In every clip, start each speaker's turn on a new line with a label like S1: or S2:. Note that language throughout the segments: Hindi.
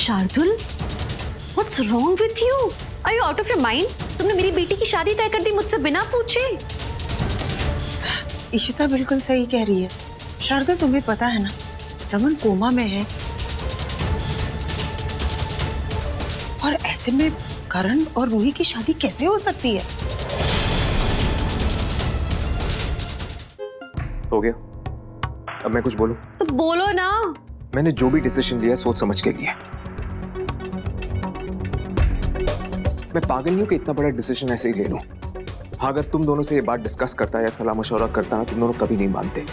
S1: Shardul, what's wrong with you? Are you out of your mind? तुमने मेरी बेटी की शादी तय कर दी मुझसे बिना पूछे।
S2: इशिता बिल्कुल सही कह रही है। शार्दुल, तुम्हें पता है ना, रमन कोमा में है और ऐसे में करण और रूही की शादी कैसे हो सकती है?
S3: हो गया, अब मैं कुछ बोलूं?
S1: तो बोलो ना।
S3: मैंने जो भी डिसीजन लिया सोच समझ के लिया। मैं पागल नहीं हूं कि इतना बड़ा डिसीजन ऐसे ही ले लूं। हाँ, अगर तुम दोनों से ये बात डिस्कस करता या सलाह मशवरा करता ना, तुम दोनों कभी नहीं मानते।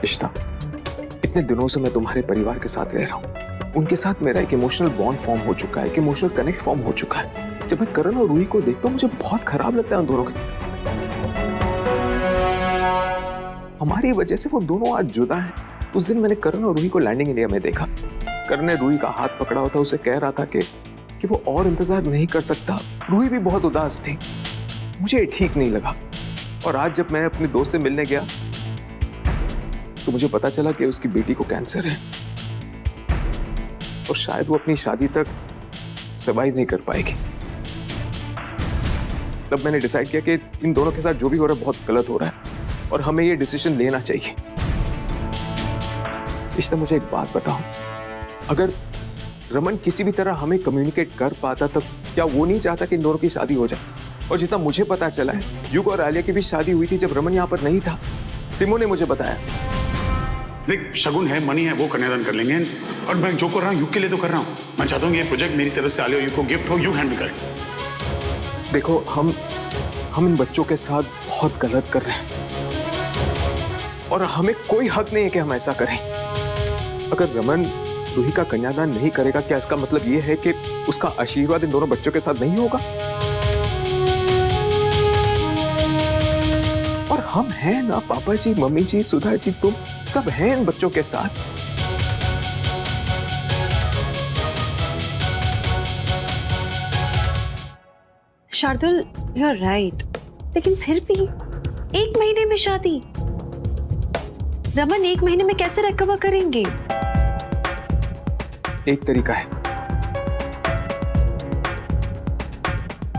S3: इशिता, इतने दिनों से मैं तुम्हारे परिवार के साथ रह रहा हूं। उनके साथ मेरा एक इमोशनल बॉन्ड फॉर्म हो चुका है, एक इमोशनल कनेक्ट फॉर्म हो चुका है। जब मैं करण और रूही को देखता हूं मुझे बहुत खराब लगता है उन दोनों के। हमारी वजह से वो दोनों आज जुदा हैं। उस दिन मैंने करण और रूही को लैंडिंग इंडिया में देखा। करण ने रूही का हाथ पकड़ा हुआ था, उसे कह रहा था कि वो और इंतजार नहीं कर सकता। रूही भी बहुत उदास थी। मुझे ठीक नहीं लगा और आज जब मैं अपने दोस्त से मिलने गया तो मुझे पता चला कि उसकी बेटी को कैंसर है और शायद वो अपनी शादी तक सर्वाइव नहीं कर पाएगी। तब मैंने डिसाइड किया कि इन दोनों के साथ जो भी हो रहा है बहुत गलत हो रहा है और हमें ये डिसीजन लेना चाहिए। इससे मुझे एक बात बताओ, अगर रमन किसी भी तरह हमें कम्युनिकेट कर पाता तब क्या वो नहीं चाहता कि इन दोनों की शादी हो जाए? और जितना मुझे पता चला है, युग और आलिया की भी शादी हुई थी जब रमन यहाँ पर नहीं था। सिमो ने मुझे बताया।
S4: देख, शगुन है, मनी है, वो कन्यादान कर लेंगे। और मैं जो कर रहा हूँ युग के लिए तो कर रहा हूँ। मैं चाहता हूँ ये प्रोजेक्ट मेरी तरफ से आलिया और युग को गिफ्ट हो, युग हैंडल करें।
S3: देखो, हम इन बच्चों के साथ बहुत गलत कर रहे हैं और हमें कोई हक नहीं है कि हम ऐसा करें। अगर रमन रूही का कन्यादान नहीं करेगा, क्या इसका मतलब ये है कि उसका आशीर्वाद इन दोनों बच्चों के साथ नहीं होगा? और हम हैं ना, पापा जी, मम्मी जी, सुधा जी, तुम सब हैं इन बच्चों के साथ।
S1: शार्दुल, यू आर राइट, लेकिन फिर भी 1 महीने में शादी, रमन 1 महीने में कैसे रिकवर करेंगे?
S3: एक तरीका है,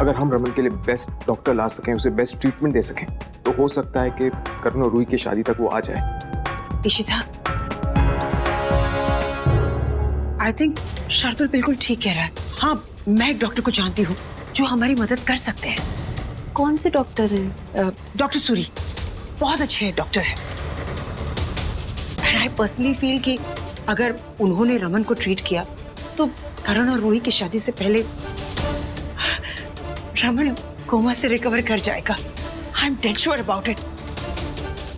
S3: अगर हम रमन के लिए बेस्ट डॉक्टर ला सकें, उसे बेस्ट ट्रीटमेंट दे सकें, तो हो सकता है कि करण और रूही की शादी तक वो आ जाए।
S2: इशिता, आई थिंक शार्दुल बिल्कुल ठीक कह रहा है। हाँ, मैं एक डॉक्टर को जानती हूँ जो हमारी मदद कर सकते हैं।
S1: कौन से डॉक्टर हैं?
S2: डॉक्टर सूरी बहुत अच्छे डॉक्टर हैं। आई पर्सनली फील कि अगर उन्होंने रमन को ट्रीट किया तो करण और रूही की शादी से पहले रमन कोमा से रिकवर कर जाएगा। I am dead sure about it.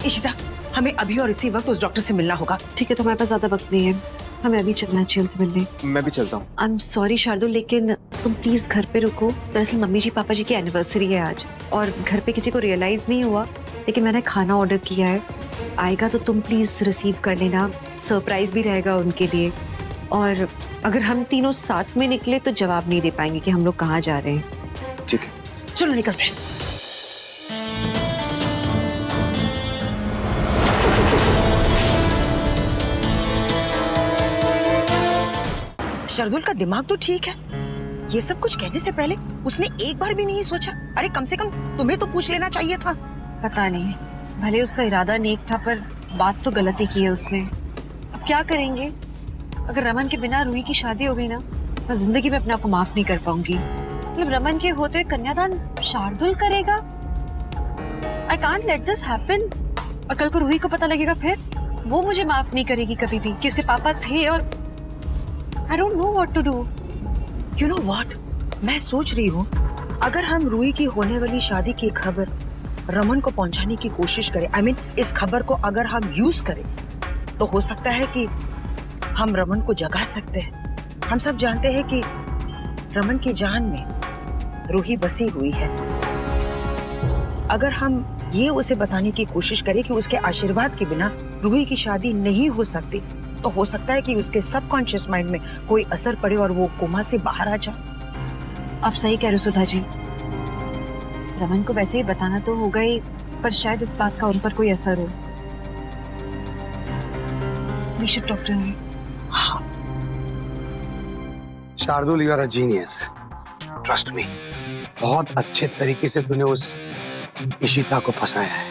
S2: Ishita, हमें अभी और इसी वक्त उस डॉक्टर से मिलना होगा।
S1: ठीक है, तो हमारे पास ज्यादा वक्त नहीं है, हमें अभी चलना चाहिए उनसे मिलने।
S3: मैं भी चलता हूँ।
S1: आई एम सॉरी शार्दुल, लेकिन तुम प्लीज घर पे रुको। दरअसल मम्मी जी पापा जी की एनिवर्सरी है आज और घर पे किसी को रियलाइज नहीं हुआ, लेकिन मैंने खाना ऑर्डर किया है, आएगा तो तुम प्लीज रिसीव कर लेना। सरप्राइज भी रहेगा उनके लिए। और अगर हम तीनों साथ में निकले तो जवाब नहीं दे पाएंगे कि हम लोग कहाँ जा रहे हैं।
S3: ठीक है,
S2: चलो निकलते हैं। शार्दुल का दिमाग तो ठीक है। ये सब कुछ कहने से पहले उसने एक बार भी नहीं सोचा, अरे कम से कम तुम्हें तो पूछ लेना चाहिए था।
S1: पता नहीं, भले उसका इरादा नेक था पर बात तो गलत ही की है उसने। अब क्या करेंगे? अगर रमन के बिना रूही की शादी हो गई ना, मैं जिंदगी में अपने आप को माफ नहीं कर पाऊंगी। मतलब रमन के होते हुए कन्यादान शार्दुल करेगा? I can't let this happen. और कल को रूही को पता लगेगा, फिर वो मुझे माफ नहीं करेगी कभी भी कि उसके पापा थे। और I don't know what to do.
S2: You know what, मैं सोच रही हूँ अगर हम रूही की होने वाली शादी की खबर रमन को पहुंचाने की कोशिश करें, आई मीन इस खबर को अगर हम यूज करें तो हो सकता है कि हम रमन को जगा सकते हैं। हम सब जानते हैं कि रमन की जान में रूही बसी हुई है। अगर हम ये उसे बताने की कोशिश करें कि उसके आशीर्वाद के बिना रूही की शादी नहीं हो सकती, तो हो सकता है कि उसके सबकॉन्शियस माइंड में कोई असर पड़े और वो कोमा से बाहर आ जाए।
S1: आप सही कह रहे हो सुधा जी, रमन को वैसे ही बताना तो होगा ही, पर शायद इस बात का उन पर कोई असर हो। We should talk to him.
S2: हाँ,
S5: Shardul, you are a genius, trust me. बहुत अच्छे तरीके से तूने उस इशिता को फंसाया है।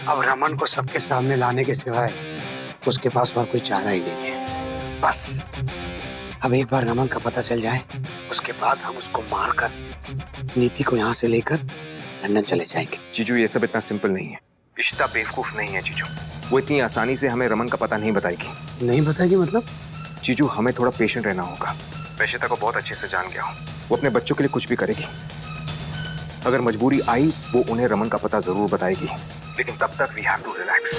S5: अब रमन को सबके सामने लाने के सिवाय उसके पास और कोई चारा ही नहीं है। बस अब एक बार रमन का पता चल जाए, उसके बाद हम उसको मारकर नीति को यहाँ से लेकर लंदन चले जाएंगे।
S3: जीजू, ये सब इतना सिंपल नहीं है। इशिता बेवकूफ नहीं है जीजू, वो इतनी आसानी से हमें रमन का पता नहीं बताएगी।
S5: नहीं बताएगी मतलब?
S3: जीजू, हमें थोड़ा पेशेंट रहना होगा। मैं इशिता को बहुत अच्छे से जान गया हूँ, वो अपने बच्चों के लिए कुछ भी करेगी। अगर मजबूरी आई वो उन्हें रमन का पता जरूर बताएगी, लेकिन तब तक we have to relax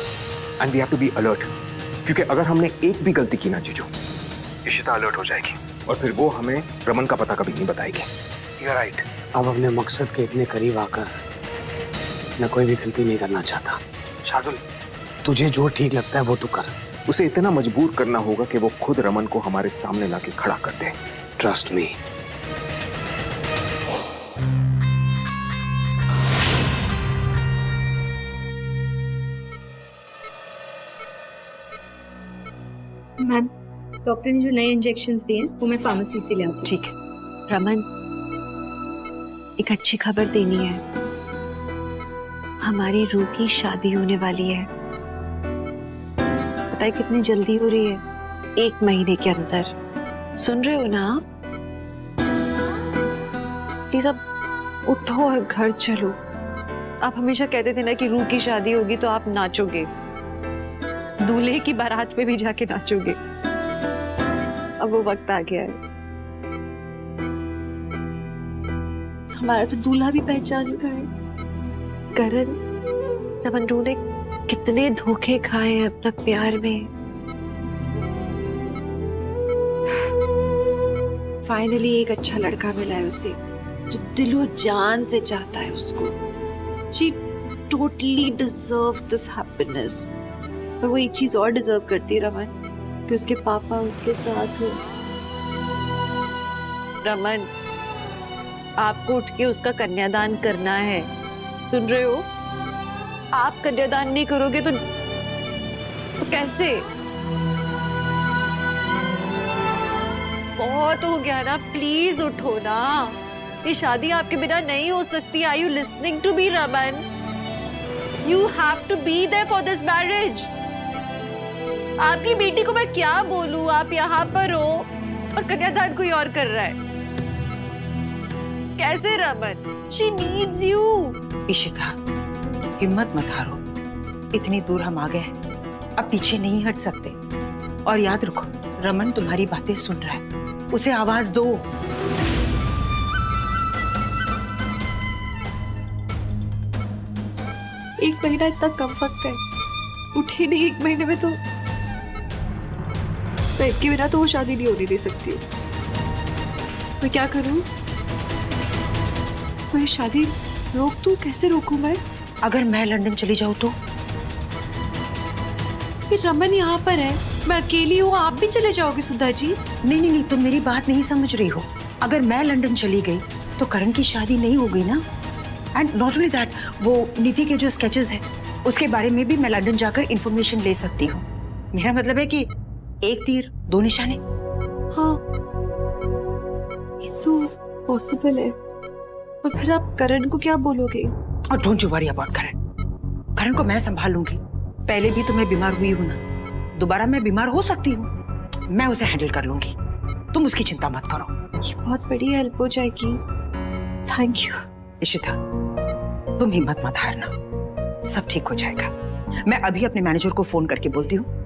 S3: and we have to be alert, क्योंकि अगर हमने एक भी गलती की ना जीजू, इशिता अलर्ट हो जाएगी और फिर वो हमें रमन का पता कभी नहीं बताएगी।
S5: You are right. अब अपने मकसद के इतने करीब आकर मैं कोई भी गलती नहीं करना चाहता। शार्दुल, तुझे जो ठीक लगता है वो तू कर।
S3: उसे इतना मजबूर करना होगा कि वो खुद रमन को हमारे सामने लाके खड़ा कर दे।
S5: Trust me.
S6: मैम, डॉक्टर ने जो नए इंजेक्शंस दिए वो मैं फार्मेसी से ले आती हूँ।
S2: ठीक है।
S1: रमन, एक अच्छी खबर देनी है। हमारी रूह की शादी होने वाली है। पता है कितनी जल्दी हो रही है? 1 महीने के अंदर। सुन रहे हो ना आप? प्लीज अब उठो और घर चलो। आप हमेशा कहते थे ना कि रूह की शादी होगी तो आप नाचोगे, दूल्हे की बारात पे भी जाके नाचोगे। अब वो वक्त आ गया है। हमारा तो दूल्हा भी पहचान का है, करण। रमन ने कितने धोखे खाए हैं अब तक प्यार में। फाइनली एक अच्छा लड़का मिला है उसे, जो दिलो जान से चाहता है उसको। She totally deserves this happiness। पर वो एक चीज और डिजर्व करती है रमन, कि उसके पापा उसके साथ हो। रमन, आपको उठ के उसका कन्यादान करना है, सुन रहे हो? आप कन्यादान नहीं करोगे तो कैसे? बहुत हो गया ना, प्लीज उठो ना। ये शादी आपके बिना नहीं हो सकती। Are you listening to me, Raman? You have to be there for this marriage। आपकी बेटी को मैं क्या बोलूं? आप यहाँ पर हो और कन्यादान कोई और कर रहा है। कैसे Raman? She needs you।
S2: Ishita, हिम्मत मत हारो। इतनी दूर हम आ गए, अब पीछे नहीं हट सकते। और याद रखो, रमन तुम्हारी बातें सुन रहा है, उसे आवाज दो।
S1: एक महीना इतना कम वक्त है, उठे नहीं 1 महीने में तो मैं के बिना तो वो शादी नहीं होने दे सकती हूँ। मैं क्या करूँ? मैं शादी रोक दूँ? कैसे रोकूं मैं?
S2: अगर मैं लंदन चली जाऊँ तो?
S1: फिर रमन यहाँ पर है, मैं अकेली हूँ, आप भी चले जाओगे सुधा जी?
S2: नहीं नहीं नहीं, तुम मेरी बात नहीं समझ रही हो। अगर मैं लंदन चली गई तो करण की शादी नहीं हो गई ना। एंड नॉट ओनली दैट, वो नीति के जो स्केचेस है उसके बारे में भी मैं लंदन जाकर इंफॉर्मेशन ले सकती हूँ। मेरा मतलब है कि एक तीर 2 निशाने।
S1: हाँ, ये तो पॉसिबल है। और फिर आप करण को क्या बोलोगे?
S2: और डोंट यू वरी अबाउट करण। करण को मैं संभाल लूंगी। पहले भी तो मैं बीमार हुई हूं ना, दोबारा मैं बीमार हो सकती हूँ। मैं उसे हैंडल कर लूंगी, तुम उसकी चिंता मत करो।
S1: ये बहुत बड़ी हेल्प हो जाएगी। Thank you.
S2: इशिता, तुम हिम्मत मत हारना, सब ठीक हो जाएगा। मैं अभी अपने मैनेजर को फोन करके बोलती हूँ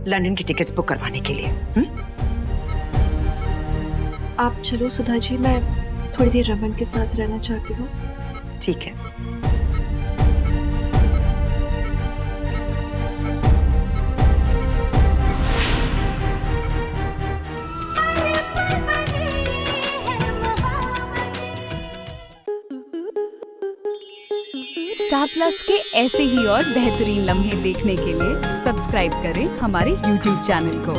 S2: लंदन की टिकट्स बुक करवाने के लिए।
S1: आप चलो सुधा जी, मैं थोड़ी देर रमन के साथ रहना चाहती हूँ।
S2: ठीक है।
S7: स्टार प्लस के ऐसे ही और बेहतरीन लम्हे देखने के लिए सब्सक्राइब करें हमारे YouTube चैनल को।